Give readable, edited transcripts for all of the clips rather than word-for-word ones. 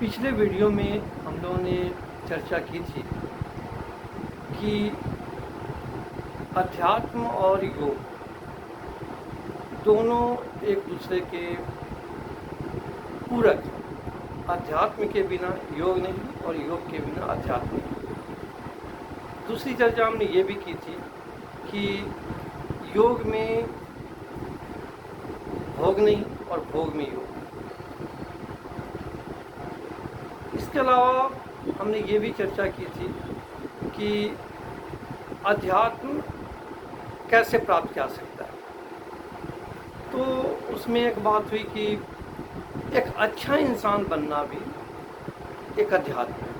पिछले वीडियो में हम लोगों ने चर्चा की थी कि अध्यात्म और योग दोनों एक दूसरे के पूरक हैं। अध्यात्म के बिना योग नहीं और योग के बिना अध्यात्म नहीं। दूसरी चर्चा हमने ये भी की थी कि योग में भोग नहीं और भोग में योग। इसके अलावा हमने ये भी चर्चा की थी कि अध्यात्म कैसे प्राप्त किया सकता है। तो उसमें एक बात हुई कि एक अच्छा इंसान बनना भी एक अध्यात्म है।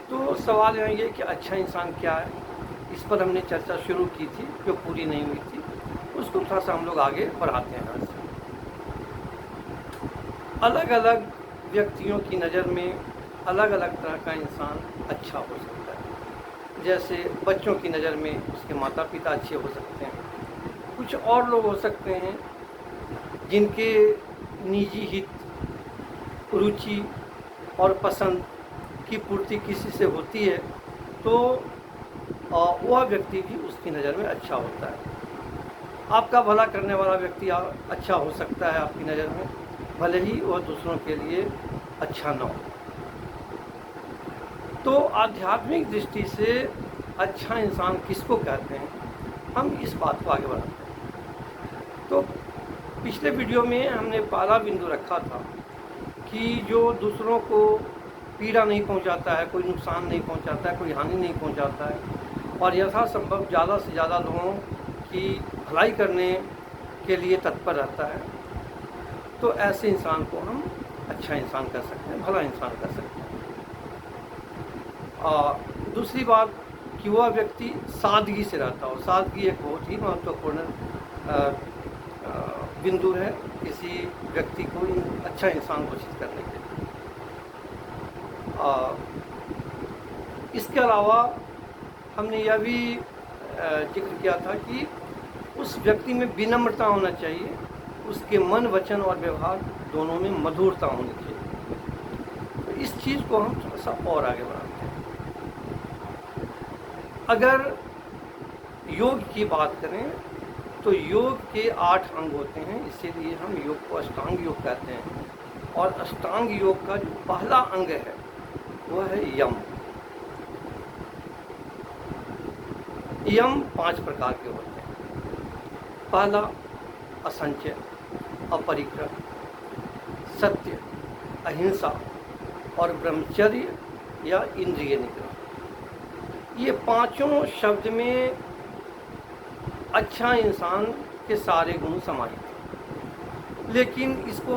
तो सवाल यहाँ ये कि अच्छा इंसान क्या है, इस पर हमने चर्चा शुरू की थी जो पूरी नहीं हुई थी। उसको थोड़ा सा हम लोग आगे बढ़ाते हैं। यहाँ से अलग अलग व्यक्तियों की नज़र में अलग अलग तरह का इंसान अच्छा हो सकता है। जैसे बच्चों की नज़र में उसके माता पिता अच्छे हो सकते हैं। कुछ और लोग हो सकते हैं जिनके निजी हित, रुचि और पसंद की पूर्ति किसी से होती है तो वह व्यक्ति भी उसकी नज़र में अच्छा होता है। आपका भला करने वाला व्यक्ति अच्छा हो सकता है आपकी नज़र में, भले ही वह दूसरों के लिए अच्छा न हो। तो आध्यात्मिक दृष्टि से अच्छा इंसान किसको कहते हैं, हम इस बात को आगे बढ़ाते हैं। तो पिछले वीडियो में हमने पहला बिंदु रखा था कि जो दूसरों को पीड़ा नहीं पहुंचाता है, कोई नुकसान नहीं पहुंचाता है, कोई हानि नहीं पहुंचाता है और यथासंभव ज़्यादा से ज़्यादा लोगों की भलाई करने के लिए तत्पर रहता है, तो ऐसे इंसान को हम अच्छा इंसान कर सकते हैं, भला इंसान कर सकते हैं। दूसरी बात कि वह व्यक्ति सादगी से रहता हो। सादगी एक बहुत ही महत्वपूर्ण बिंदु है किसी व्यक्ति को अच्छा इंसान घोषित करने के लिए। इसके अलावा हमने यह भी जिक्र किया था कि उस व्यक्ति में विनम्रता होना चाहिए, उसके मन, वचन और व्यवहार दोनों में मधुरता होनी चाहिए। तो इस चीज़ को हम थोड़ा सा और आगे बढ़ाते हैं। अगर योग की बात करें तो योग के 8 अंग होते हैं, इसीलिए हम योग को अष्टांग योग कहते हैं। और अष्टांग योग का जो पहला अंग है वह है यम। यम 5 प्रकार के होते हैं। पहला असंचय, अपरिग्रह, सत्य, अहिंसा और ब्रह्मचर्य या इंद्रिय निग्रह। ये पांचों शब्द में अच्छा इंसान के सारे गुण समाहित हैं। लेकिन इसको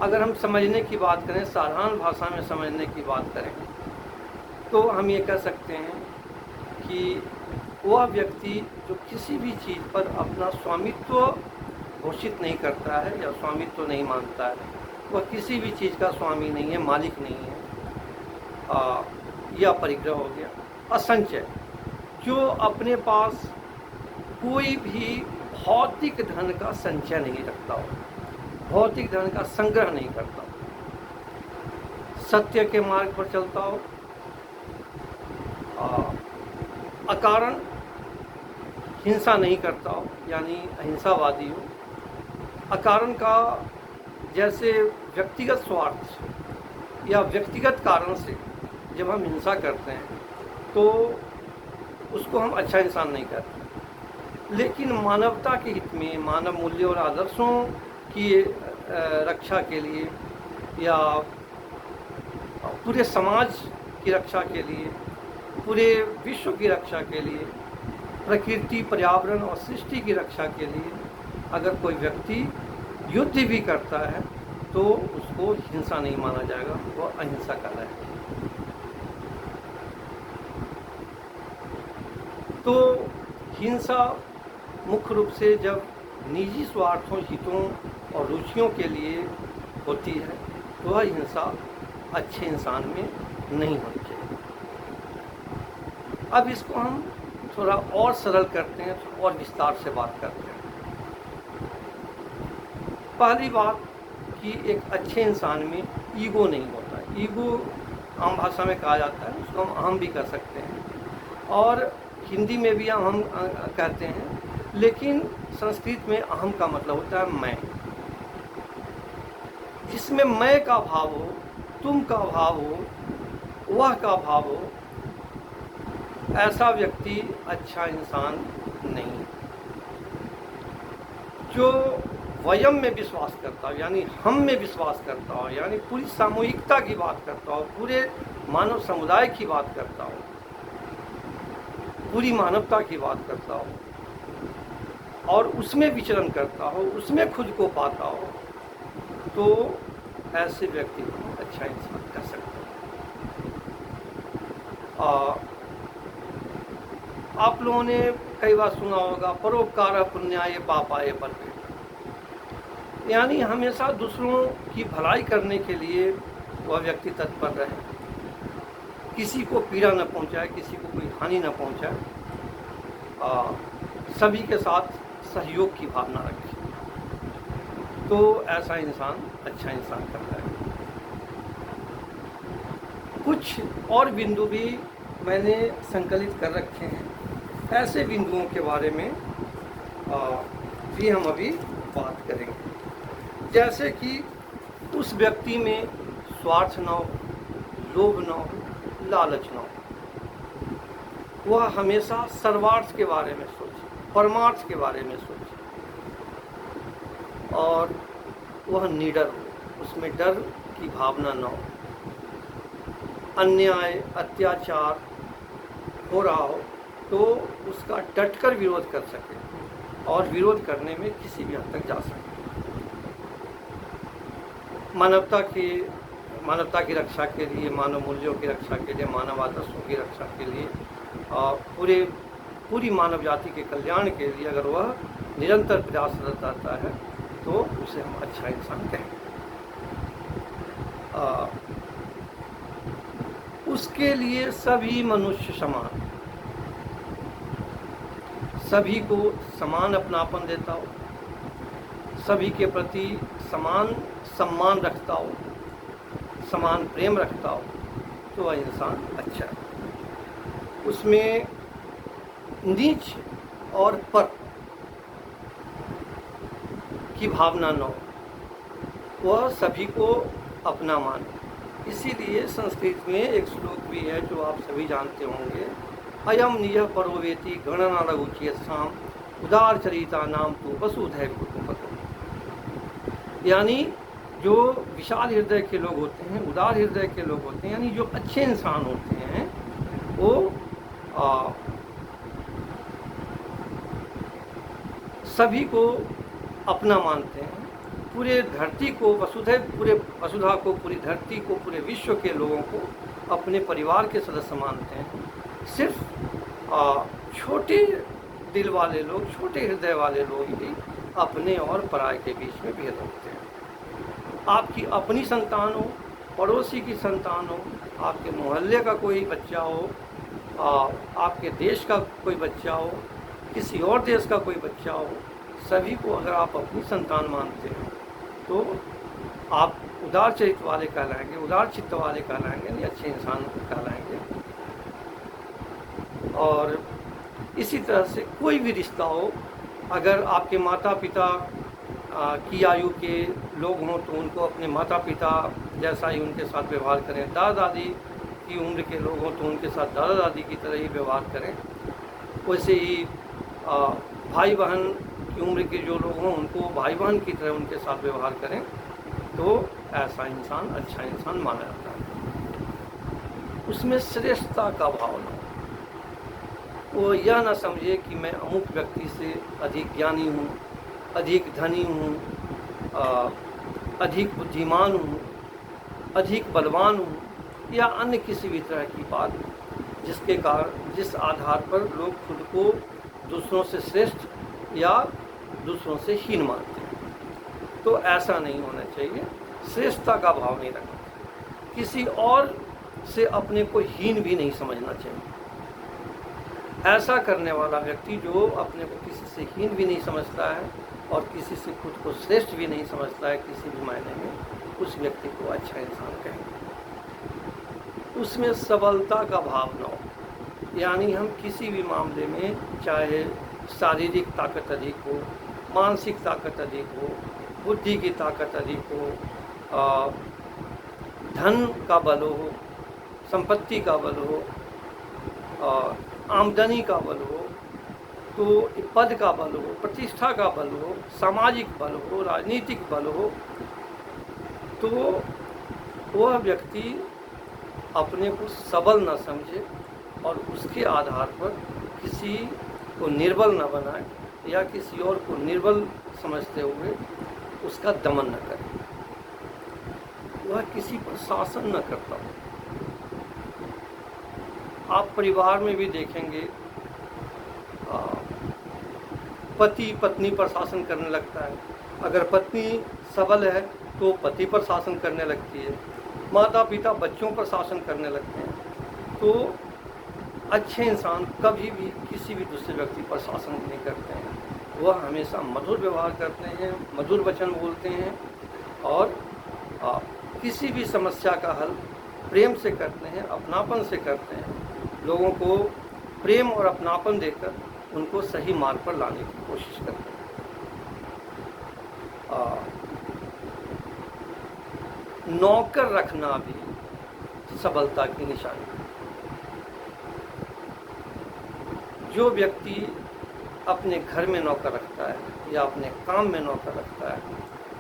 अगर हम समझने की बात करें, साधारण भाषा में समझने की बात करें, तो हम ये कह सकते हैं कि वह व्यक्ति जो किसी भी चीज़ पर अपना स्वामित्व घोषित नहीं करता है या स्वामित्व नहीं मानता है, वह किसी भी चीज़ का स्वामी नहीं है, मालिक नहीं है। यह परिग्रह हो गया। असंचय, जो अपने पास कोई भी भौतिक धन का संचय नहीं रखता हो, भौतिक धन का संग्रह नहीं करता हो, सत्य के मार्ग पर चलता हो, अकारण हिंसा नहीं करता हो, यानी अहिंसावादी हो। अकारण का जैसे व्यक्तिगत स्वार्थ या व्यक्तिगत कारण से जब हम हिंसा करते हैं तो उसको हम अच्छा इंसान नहीं कहते। लेकिन मानवता के हित में, मानव मूल्य और आदर्शों की रक्षा के लिए या पूरे समाज की रक्षा के लिए, पूरे विश्व की रक्षा के लिए, प्रकृति, पर्यावरण और सृष्टि की रक्षा के लिए अगर कोई व्यक्ति युद्ध भी करता है तो उसको हिंसा नहीं माना जाएगा, वह अहिंसा का है। तो हिंसा मुख्य रूप से जब निजी स्वार्थों, हितों और रुचियों के लिए होती है तो वह हिंसा अच्छे इंसान में नहीं होनी चाहिए। अब इसको हम थोड़ा और सरल करते हैं, और विस्तार से बात करते हैं। पहली बात कि एक अच्छे इंसान में ईगो नहीं होता। ईगो आम भाषा में कहा जाता है, उसको हम अहम भी कर सकते हैं, और हिंदी में भी हम कहते हैं, लेकिन संस्कृत में अहम का मतलब होता है मैं। जिसमें मैं का भाव हो, तुम का भाव हो, वह का भाव हो, ऐसा व्यक्ति अच्छा इंसान नहीं। जो वयम में विश्वास करता हो, यानी हम में विश्वास करता हो, यानी पूरी सामूहिकता की बात करता हो, पूरे मानव समुदाय की बात करता हो, पूरी मानवता की बात करता हो, और उसमें विचरण करता हो, उसमें खुद को पाता हो, तो ऐसे व्यक्ति को अच्छा इंसान कह सकते हैं। आप लोगों ने कई बार सुना होगा, परोपकार पुण्याय पापाय परपे, यानी हमेशा दूसरों की भलाई करने के लिए वह व्यक्ति तत्पर रहे, किसी को पीड़ा न पहुंचाए, किसी को कोई हानि न पहुंचाए, सभी के साथ सहयोग की भावना रखे, तो ऐसा इंसान अच्छा इंसान करता है। कुछ और बिंदु भी मैंने संकलित कर रखे हैं, ऐसे बिंदुओं के बारे में भी हम अभी बात करेंगे। जैसे कि उस व्यक्ति में स्वार्थ न हो, लोभ न हो, लालच न हो, वह हमेशा सर्वार्थ के बारे में सोचे, परमार्थ के बारे में सोचे, और वह निडर हो, उसमें डर की भावना न हो, अन्याय अत्याचार हो रहा हो तो उसका डटकर विरोध कर सके, और विरोध करने में किसी भी हद तक जा सके। मानवता की रक्षा के लिए, मानव मूल्यों की रक्षा के लिए, मानव आदर्शों की रक्षा के लिए, पूरी मानव जाति के कल्याण के लिए अगर वह निरंतर प्रयासरत रहता है तो उसे हम अच्छा इंसान कहेंगे। उसके लिए सभी मनुष्य समान, सभी को समान अपनापन देता हो, सभी के प्रति समान सम्मान रखता हो, समान प्रेम रखता हो, तो वह इंसान अच्छा है। उसमें नीच और पर की भावना न हो, वह सभी को अपना माने। इसीलिए संस्कृत में एक श्लोक भी है जो आप सभी जानते होंगे, अयम नियः परो वेति गणना लघुचेतसाम उदार चरिता नाम तो वसुधैव कुटुम्बकम्। यानी जो विशाल हृदय के लोग होते हैं, उदार हृदय के लोग होते हैं, यानी जो अच्छे इंसान होते हैं, वो सभी को अपना मानते हैं, पूरे धरती को पूरे वसुधा को, पूरी धरती को, पूरे विश्व के लोगों को अपने परिवार के सदस्य मानते हैं। सिर्फ छोटे दिल वाले लोग, छोटे हृदय वाले लोग ही अपने और पराये के बीच में भेद होते हैं। आपकी अपनी संतान हो, पड़ोसी की संतान हो, आपके मोहल्ले का कोई बच्चा हो, आपके देश का कोई बच्चा हो, किसी और देश का कोई बच्चा हो, सभी को अगर आप अपनी संतान मानते हैं तो आप उदार चरित्र वाले कहलाएंगे, उदार चित्त वाले कहलाएंगे, यानी अच्छे इंसान कहलाएंगे। और इसी तरह से कोई भी रिश्ता हो, अगर आपके माता पिता की आयु के लोग हों तो उनको अपने माता पिता जैसा ही उनके साथ व्यवहार करें, दादा दादी की उम्र के लोग हों तो उनके साथ दादा दादी की तरह ही व्यवहार करें, वैसे ही भाई बहन की उम्र के जो लोग हों उनको भाई बहन की तरह उनके साथ व्यवहार करें, तो ऐसा इंसान अच्छा इंसान माना जाता है। उसमें श्रेष्ठता का भाव न हो, वो यह न समझे कि मैं अमुक व्यक्ति से अधिक ज्ञानी हूँ, अधिक धनी हूँ, अधिक बुद्धिमान हूँ, अधिक बलवान हूँ, या अन्य किसी भी तरह की बात जिसके कारण, जिस आधार पर लोग खुद को दूसरों से श्रेष्ठ या दूसरों से हीन मानते हैं। तो ऐसा नहीं होना चाहिए, श्रेष्ठता का भाव नहीं रखना चाहिए, किसी और से अपने को हीन भी नहीं समझना चाहिए। ऐसा करने वाला व्यक्ति जो अपने को किसी से हीन भी नहीं समझता है और किसी से खुद को श्रेष्ठ भी नहीं समझता है किसी भी मायने में, उस व्यक्ति को अच्छा इंसान कहेंगे। उसमें सबलता का भाव न हो, यानी हम किसी भी मामले में, चाहे शारीरिक ताकत अधिक हो, मानसिक ताकत अधिक हो, बुद्धि की ताकत अधिक हो, धन का बल हो, संपत्ति का बल हो, आमदनी का बल हो, तो पद का बल हो, प्रतिष्ठा का बल हो, सामाजिक बल हो, राजनीतिक बल हो, तो वह व्यक्ति अपने को सबल न समझे और उसके आधार पर किसी को निर्बल न बनाए या किसी और को निर्बल समझते हुए उसका दमन न करे, वह किसी पर शासन न करता हो। आप परिवार में भी देखेंगे, पति पत्नी पर शासन करने लगता है, अगर पत्नी सबल है तो पति पर शासन करने लगती है, माता पिता बच्चों पर शासन करने लगते हैं। तो अच्छे इंसान कभी भी किसी भी दूसरे व्यक्ति पर शासन नहीं करते हैं, वह हमेशा मधुर व्यवहार करते हैं, मधुर वचन बोलते हैं और किसी भी समस्या का हल प्रेम से करते हैं, अपनापन से करते हैं। लोगों को प्रेम और अपनापन देकर उनको सही मार्ग पर लाने की कोशिश करते हैं। नौकर रखना भी सबलता की निशानी है। जो व्यक्ति अपने घर में नौकर रखता है या अपने काम में नौकर रखता है,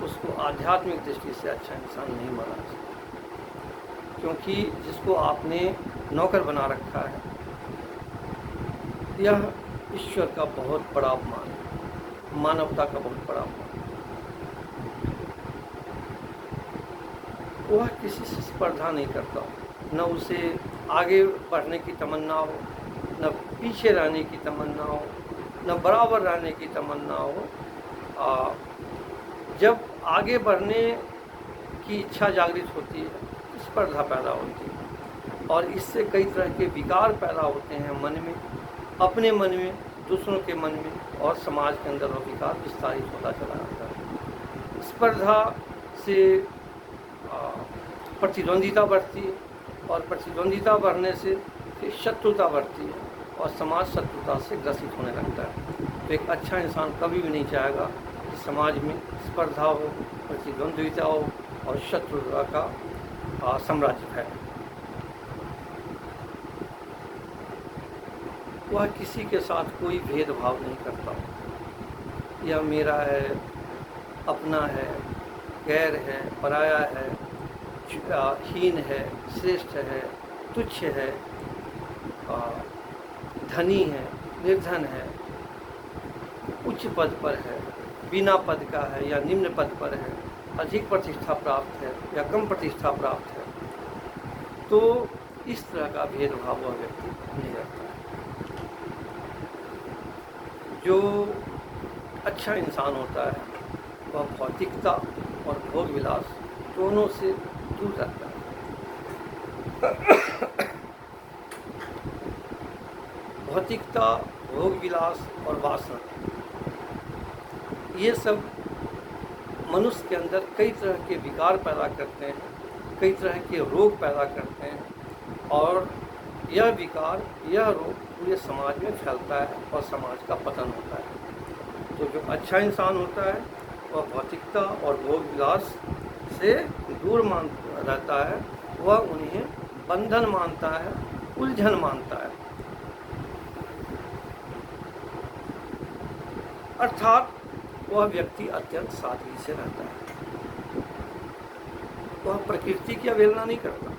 उसको आध्यात्मिक दृष्टि से अच्छा इंसान नहीं माना जा सकता, क्योंकि जिसको आपने नौकर बना रखा है, यह ईश्वर का बहुत बड़ा अपमान है, मानवता का बहुत बड़ा अपमान। वह किसी से स्पर्धा नहीं करता, न उसे आगे बढ़ने की तमन्ना हो, न पीछे रहने की तमन्ना हो, न बराबर रहने की तमन्ना हो। जब आगे बढ़ने की इच्छा जागृत होती है, स्पर्धा पैदा होती है और इससे कई तरह के विकार पैदा होते हैं मन में, अपने मन में, दूसरों के मन में, और समाज के अंदर वो विकार विस्तारित होता चला जाता है। स्पर्धा से प्रतिद्वंदिता बढ़ती है और प्रतिद्वंदिता बढ़ने से फिर शत्रुता बढ़ती है और समाज शत्रुता से ग्रसित होने लगता है। तो एक अच्छा इंसान कभी भी नहीं चाहेगा कि समाज में स्पर्धा हो, प्रतिद्वंदिता हो और शत्रुता का साम्राज्य फैले। वह किसी के साथ कोई भेदभाव नहीं करता, यह मेरा है, अपना है, गैर है, पराया है, हीन है, श्रेष्ठ है, तुच्छ है, धनी है, निर्धन है, उच्च पद पर है, बिना पद का है या निम्न पद पर है, अधिक प्रतिष्ठा प्राप्त है या कम प्रतिष्ठा प्राप्त है, तो इस तरह का भेदभाव वह व्यक्ति नहीं रखता है। जो अच्छा इंसान होता है वह भौतिकता और भोग विलास दोनों से दूर रहता है। भौतिकता, भोग विलास और वासना, ये सब मनुष्य के अंदर कई तरह के विकार पैदा करते हैं, कई तरह के रोग पैदा करते हैं और यह विकार, यह रोग पूरे समाज में फैलता है और समाज का पतन होता है। तो जो अच्छा इंसान होता है वह भौतिकता और भोग विलास से दूर रहता है, वह उन्हें बंधन मानता है, उलझन मानता है। अर्थात वह व्यक्ति अत्यंत सादगी से रहता है, वह प्रकृति की अवहेलना नहीं करता,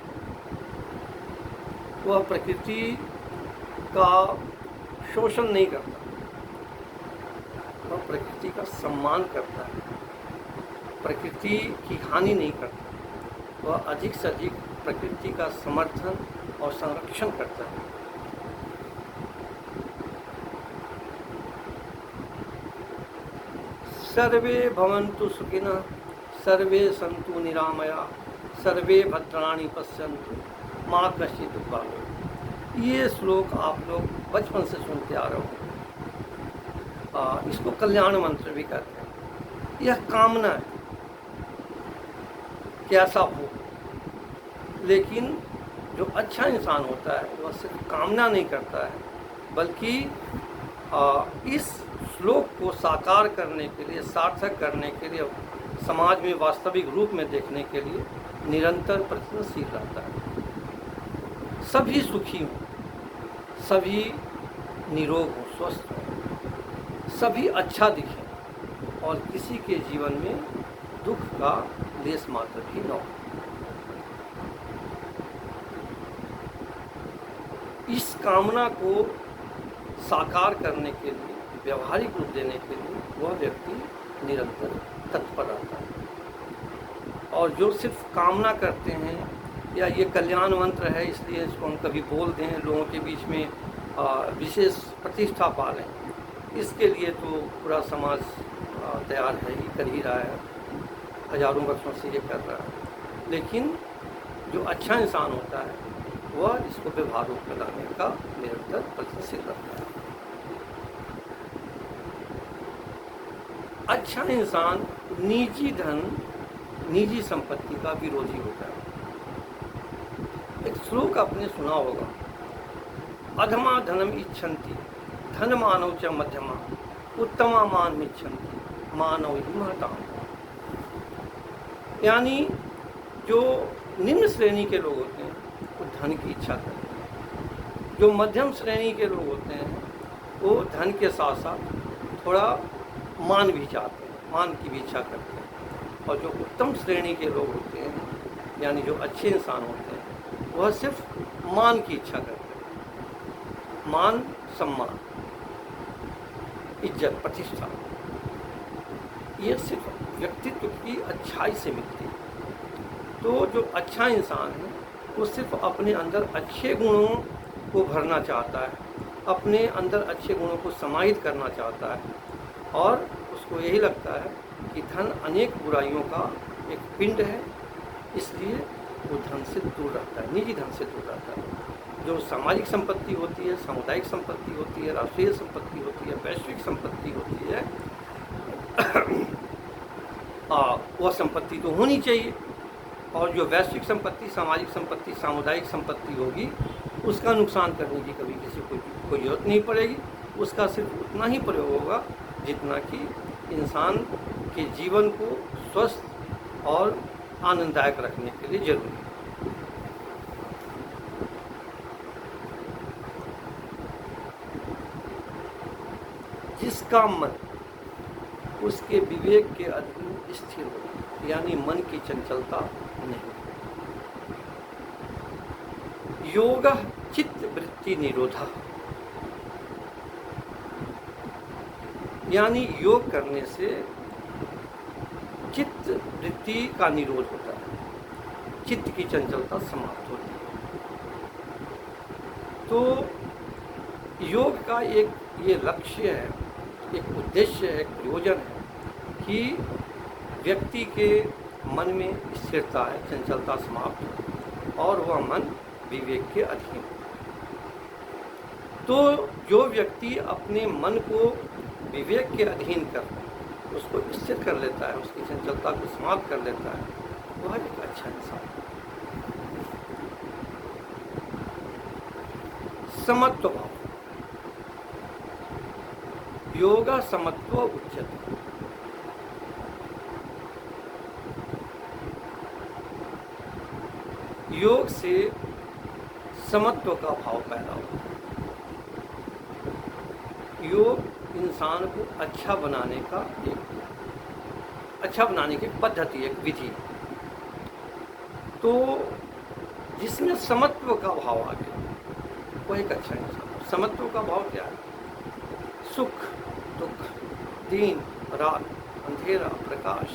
वह प्रकृति का शोषण नहीं करता, वह प्रकृति का सम्मान करता है, प्रकृति की हानि नहीं करता, वह अधिक से अधिक प्रकृति का समर्थन और संरक्षण करता है। सर्वे भवन्तु सुखिनः, सर्वे सन्तु निरामया, सर्वे भद्राणि पश्यन्तु मा कश्चित् दुःखभाग्। ये श्लोक आप लोग बचपन से सुनते आ रहे हो। इसको कल्याण मंत्र भी कहते हैं। यह कामना है कि ऐसा हो। लेकिन जो अच्छा इंसान होता है वह सिर्फ कामना नहीं करता है, बल्कि इस श्लोक को साकार करने के लिए, सार्थक करने के लिए, समाज में वास्तविक रूप में देखने के लिए निरंतर प्रयत्नशील रहता है। सभी सुखी हों, सभी निरोग हों, स्वस्थ हों, सभी अच्छा दिखें और किसी के जीवन में दुख का लेस मात्र भी न हो। इस कामना को साकार करने के लिए, व्यवहारिक रूप देने के लिए वह व्यक्ति निरंतर तत्पर रहता है। और जो सिर्फ कामना करते हैं या ये कल्याण मंत्र है इसलिए इसको हम कभी बोल दें, लोगों के बीच में विशेष प्रतिष्ठा पा लें, इसके लिए तो पूरा समाज तैयार है ही, कर ही रहा है, हजारों वर्षों से ये कर रहा है। लेकिन जो अच्छा इंसान होता है वह इसको व्यवहार रूप में लाने का निरंतर प्रयत्नशील रहता है। अच्छा इंसान निजी धन, निजी संपत्ति का विरोधी होता है। एक श्लोक आपने सुना होगा, अधमा धनम इच्छन्ति धन मानव च मध्यमा उत्तमा मान इच्छन्ति मानव ही महताम। यानी जो निम्न श्रेणी के लोग होते हैं वो धन की इच्छा करते हैं, जो मध्यम श्रेणी के लोग होते हैं वो धन के साथ साथ थोड़ा मान भी चाहते हैं, मान की भी इच्छा करते हैं। और जो उत्तम श्रेणी के लोग होते हैं, यानी जो अच्छे इंसान होते हैं, वह सिर्फ मान की इच्छा करते हैं। मान, सम्मान, इज्जत, प्रतिष्ठा, ये सिर्फ व्यक्तित्व की अच्छाई से मिलती है। तो जो अच्छा इंसान है वो सिर्फ अपने अंदर अच्छे गुणों को भरना चाहता है, अपने अंदर अच्छे गुणों को समाहित करना चाहता है, और उसको यही लगता है कि धन अनेक बुराइयों का एक पिंड है, इसलिए वो धन से दूर रहता है, निजी धन से दूर रहता है। जो सामाजिक संपत्ति होती है, सामुदायिक संपत्ति होती है, राष्ट्रीय संपत्ति होती है, वैश्विक संपत्ति होती है, वह संपत्ति तो होनी चाहिए। और जो वैश्विक संपत्ति, सामाजिक संपत्ति, सामुदायिक संपत्ति होगी, उसका नुकसान करने की कभी किसी को कोई जरूरत नहीं पड़ेगी। उसका सिर्फ उतना ही प्रयोग होगा जितना कि इंसान के जीवन को स्वस्थ और आनंददायक रखने के लिए जरूरी है। जिसका मन उसके विवेक के अधीन स्थिर हो, यानी मन की चंचलता नहीं। योग चित्त वृत्ति निरोधा, यानी योग करने से चित्त वृत्ति का निरोध होता है, चित्त की चंचलता समाप्त होती है। तो योग का एक ये लक्ष्य है, एक उद्देश्य है, एक प्रयोजन है कि व्यक्ति के मन में स्थिरता है, चंचलता समाप्त हो और वह मन विवेक के अधीन हो। तो जो व्यक्ति अपने मन को विवेक के अधीन कर उसको स्थिर कर लेता है, उसकी चंचलता को समाप्त कर लेता है, वह एक अच्छा इंसान है। समत्व भाव, योगा समत्व उच्यते। योग से समत्व का भाव पैदा होता है। योग इंसान को अच्छा बनाने का अच्छा बनाने की पद्धति, एक विधि। तो जिसमें समत्व का भाव आ गया वह एक अच्छा इंसान। समत्व का भाव क्या है? सुख दुख, दिन रात, अंधेरा प्रकाश,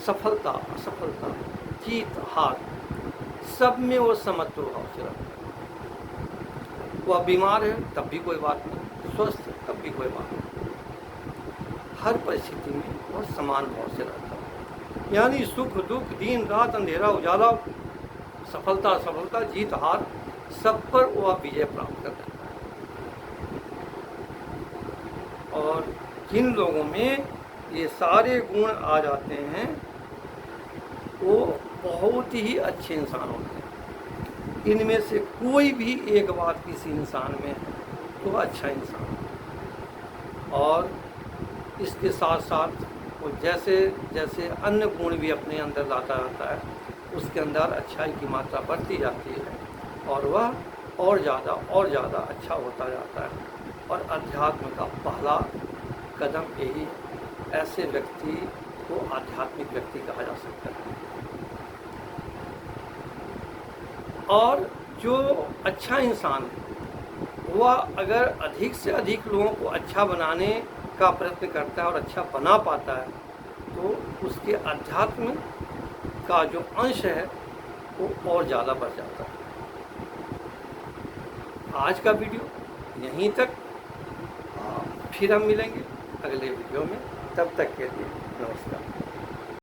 सफलता असफलता, जीत हार, सब में वो समत्व भाव से रहता है। वह बीमार है तब भी कोई बात नहीं, स्वस्थ है तब भी कोई बात नहीं, हर परिस्थिति में वह समान भाव से रहता है। यानी सुख दुख, दिन रात, अंधेरा उजाला, सफलता असफलता, जीत हार, सब पर वह विजय प्राप्त कर लेता है। और जिन लोगों में ये सारे गुण आ जाते हैं वो बहुत ही अच्छे इंसान होते हैं। इनमें से कोई भी एक बात किसी इंसान में है तो वह अच्छा इंसान है। और इसके साथ साथ वो जैसे जैसे अन्य गुण भी अपने अंदर लाता रहता है, उसके अंदर अच्छाई की मात्रा बढ़ती जाती है और वह और ज़्यादा अच्छा होता जाता है। और अध्यात्म का पहला कदम यही है। ऐसे व्यक्ति को आध्यात्मिक व्यक्ति कहा जा सकता है। और जो अच्छा इंसान है वह अगर अधिक से अधिक लोगों को अच्छा बनाने का प्रयत्न करता है और अच्छा बना पाता है तो उसके अध्यात्म का जो अंश है वो और ज़्यादा बढ़ जाता है। आज का वीडियो यहीं तक, फिर हम मिलेंगे अगले वीडियो में। तब तक के लिए नमस्कार।